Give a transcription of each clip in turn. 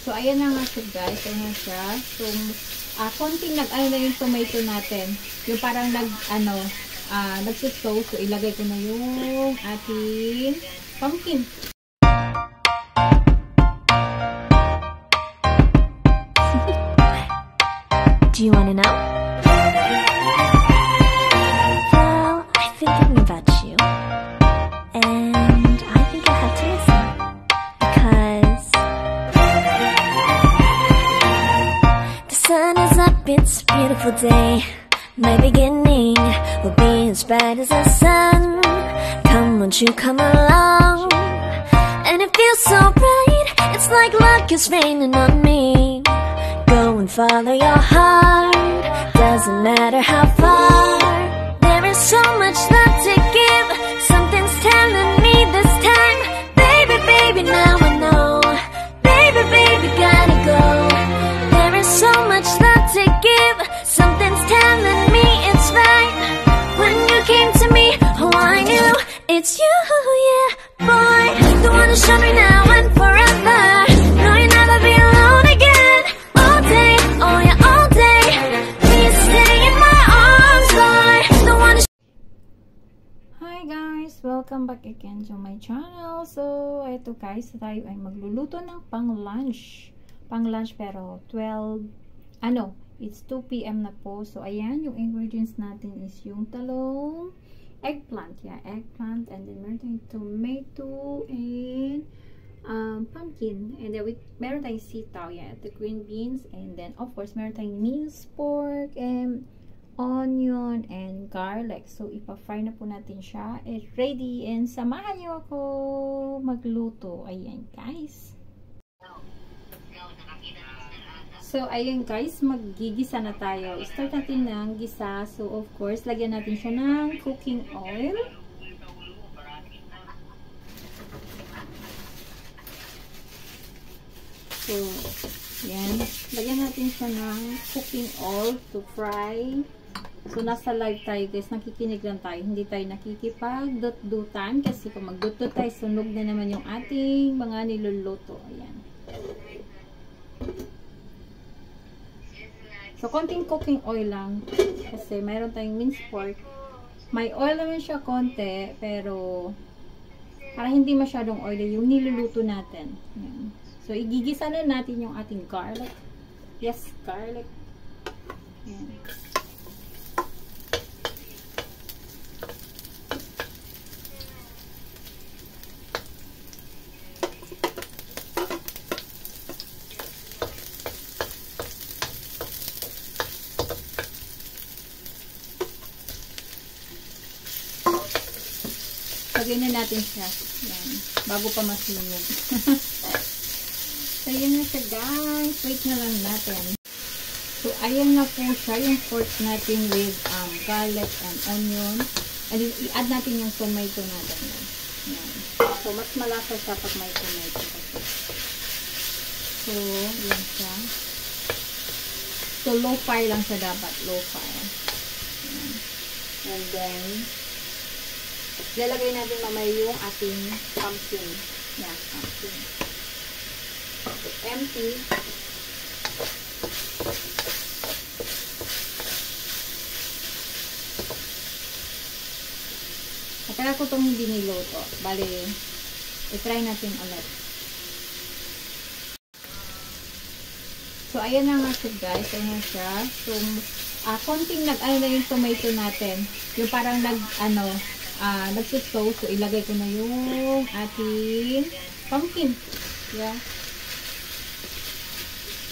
So, ayan na nga siya guys. Ayan na siya. So, konting nag-ano na yung tomato natin. Yung parang nagsusow. So, ilagay ko na yung ating pumpkin. Do you wanna know? Well, I've been thinking about you. And I think I have to listen. Because the sun is up, it's a beautiful day. My beginning will be as bright as the sun. Come, won't you come along? And it feels so bright, it's like luck is raining on me. Go and follow your heart, doesn't matter how far. There is so much love to give, something's telling me this time. Baby, baby, now I know. Baby, baby, gotta go. There is so much love to give, something's telling me it's right. When you came to me, oh I knew it's you, yeah, boy. The one to show me now and forever. No, you'll never be alone again. All day, oh yeah, all day. Please stay in my arms, boy. The one to Hi guys! Welcome back again to my channel. So, ito guys, tayo ay magluluto ng pang-lunch. Pang-lunch pero 12, it's 2 PM na po. So, ayan, yung ingredients natin is yung talong, eggplant, eggplant, and then meron tayong tomato, and pumpkin, and then meron tayong sitaw, the green beans, and then of course meron tayong minced pork, and onion, and garlic. So, ipa-fry na po natin siya. It's ready, and samahan niyo ako magluto. Ayan guys. So, ayun guys, maggigisa na tayo. Start natin ng gisa. So, of course, lagyan natin siya ng cooking oil. So, yan. Lagyan natin siya ng cooking oil to fry. So, nasa live tayo guys. Nakikinig lang tayo. Hindi tayo nakikipag-dut-dutan. Kasi kung mag-dut-dut tayo, sunog na naman yung ating mga niluluto. Ayan. So, konting cooking oil lang. Kasi mayroon tayong minced pork. May oil naman siya konti. Pero, para hindi masyadong oily yung niluluto natin. Ayan. So, igigisa na natin yung ating garlic. Yes, garlic. Ayan. Lagyan na natin siya. Ayan. Bago pa masunog. So, yun na siya guys. Wait na lang natin. So, ayan na po siya. Yung pork natin with garlic and onion. And then, i-add natin yung tomato natin. Ayan. So, mas malasa siya pag may tomato. So, yan siya. So, low fire lang siya dapat. Low fire. Ayan. And then, lalagay natin mamaya yung ating pumpkin. Yeah, pumpkin. Empty. Matagal ko itong hindi niluto. Bali, i-try natin ulit. So, ayan na nga siya guys. Ayan na siya. So, konting nag-ano na yung tomato natin. Yung parang nagsusow. So, ilagay ko na yung ating pumpkin. Yeah.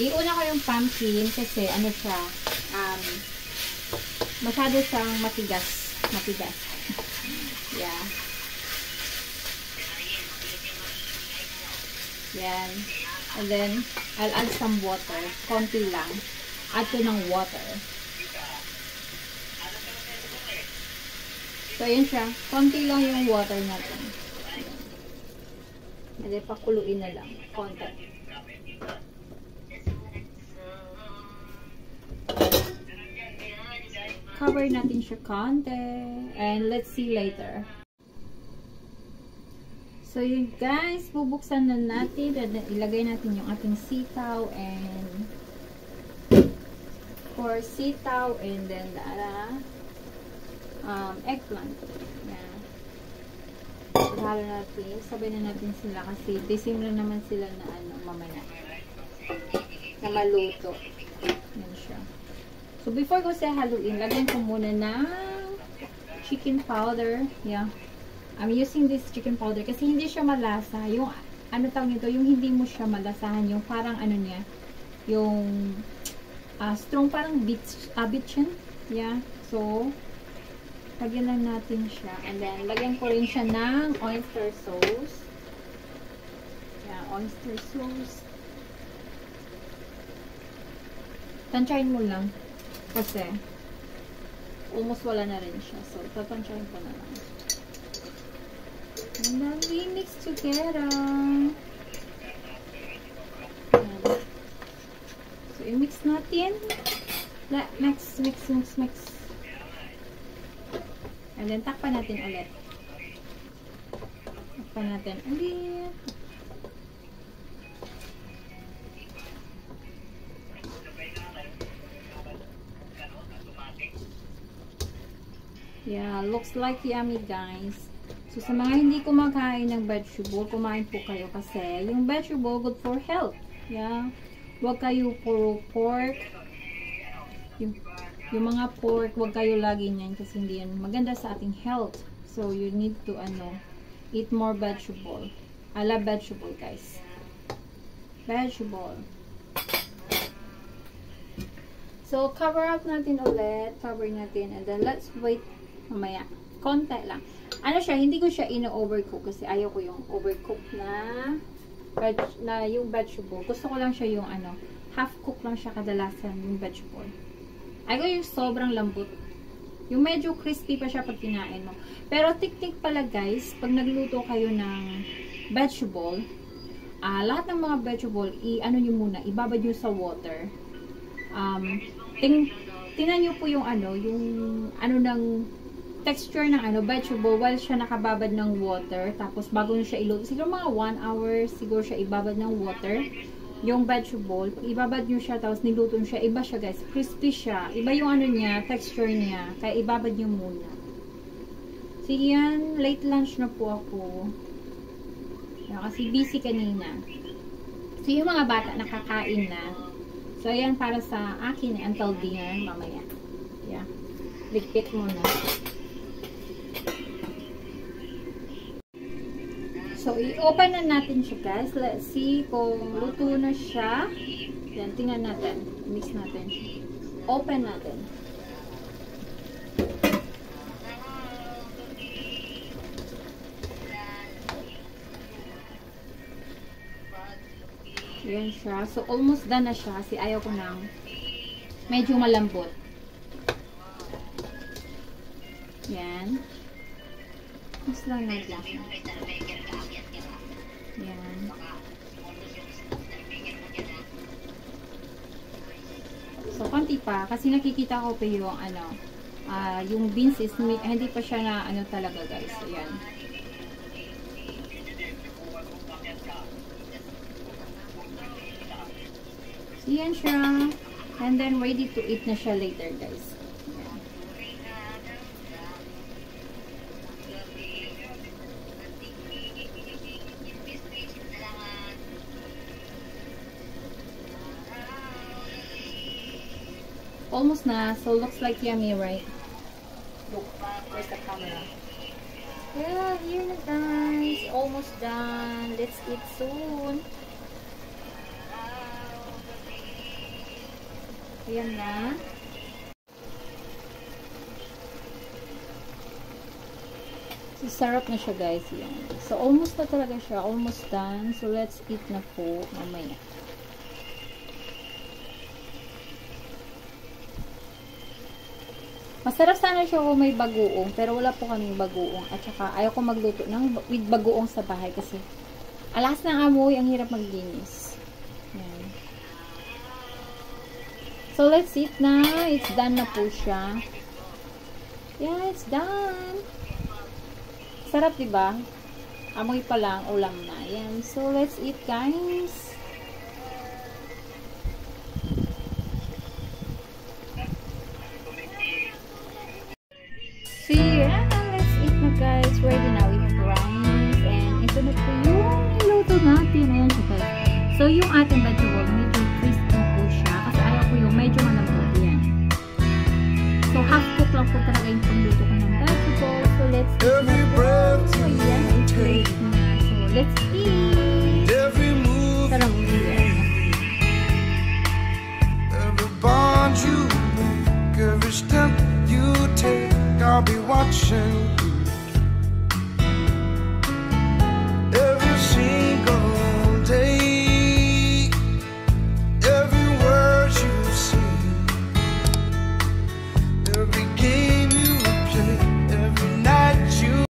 Iuna ko yung pumpkin kasi ano siya, masyado siyang matigas. Matigas. Yeah. Yan. And then, I'll add some water. Konti lang. Add ko ng water. So, ayan siya. Konti lang yung water natin. And then, pakuluin na lang. Konti. Cover natin siya konti. And let's see later. So yun guys, bubuksan na natin. Ilagay natin yung ating sitaw and for sitaw and then the eggplant. Yan. Halo natin. Sabay na natin sila kasi desim na naman sila na mamaya. Na maluto. Yan siya. So before ko siya haluin, lagyan ko muna ng chicken powder. Yeah. I'm using this chicken powder kasi hindi siya malasa. Yung, tawag nito, yung hindi mo siya malasahan. Yung parang niya, yung strong parang bitchin. Yeah. So, lagyan lang natin siya. And then, lagyan ko rin siya ng oyster sauce. Yeah, oyster sauce. Tansyahin mo lang. Kasi, almost wala na rin siya. So, tatansyahin ko na lang. And then we mix together. Ayan. So, i-mix natin. Mix. And then, takpan natin ulit. Yeah, looks like yummy, guys. So, sa mga hindi kumakain ng vegetable, kumain po kayo kasi yung vegetable good for health. Yeah. Huwag kayo puro pork. Yung mga pork, huwag kayo lagi niyan kasi hindi yan maganda sa ating health. So, you need to, eat more vegetable. I love vegetable, guys. Vegetable. So, cover up natin ulit. Cover natin. And then, let's wait mamaya. Konti lang. Hindi ko siya ino-overcook kasi ayaw ko yung overcook na yung vegetable. Gusto ko lang siya yung half cook lang siya kadalasan yung vegetable. Ayaw yung sobrang lambot. Yung medyo crispy pa siya pag kinain mo. Pero tik-tik pala guys, pag nagluto kayo ng vegetable, lahat ng mga vegetable, nyo muna, ibabad nyo sa water. Tingnan nyo po yung ng texture ng vegetable while siya nakababad ng water. Tapos bago nyo siya iluto, siguro mga 1 hour siguro siya ibabad ng water. Yung vegetable, pag ibabad nyo siya tapos niluto nyo siya, iba siya guys. Crispy siya. Iba yung niya, texture niya. Kaya ibabad nyo muna. So yan, late lunch na po ako. Yan, kasi busy kanina. So yung mga bata nakakain na. So yan para sa akin until dinner mamaya. Yeah. Ligpit muna. So, i-open na natin siya guys. Let's see kung luto na siya. Yan, tingnan natin. Mix natin. Open natin. Yan siya. So, almost done na siya. Kasi ayaw ko nang medyo malambot. Yan. Mas lang natin. Yan. So, konti pa. Kasi nakikita ko pa yung yung beans is hindi pa siya na talaga guys. So, yan. So, yan siya. And then, ready to eat na siya later guys. Almost na, so looks like yummy, right? Look, where's the camera? Yeah, here na guys. Almost done. Let's eat soon. Ayan na. So, sarap na siya guys. Yan. So, almost na talaga siya. Almost done. So, let's eat na po mamaya. Masarap sana siya kung may bagoong, pero wala po kaming bagoong. At saka, ayaw ko magluto with bagoong sa bahay kasi alas ng amoy, ang hirap maglinis. Yan. So, let's eat na. It's done na po siya. Yeah, it's done. Sarap, diba? Amoy pa lang, ulam na. Yan. So, let's eat, guys. So, yeah. Let's eat na, guys. Ready na. We have rice. And ito na po yung niluto natin. Ayan siya, guys. So, yung ating vegetable, medyo crispy po siya. Kasi ayaw ko yung medyo malambot. Yan. So, half cook lang po talaga yung pagluto ko ng vegetable. So, let's eat na po. So, yan. It's ready na. So, let's eat.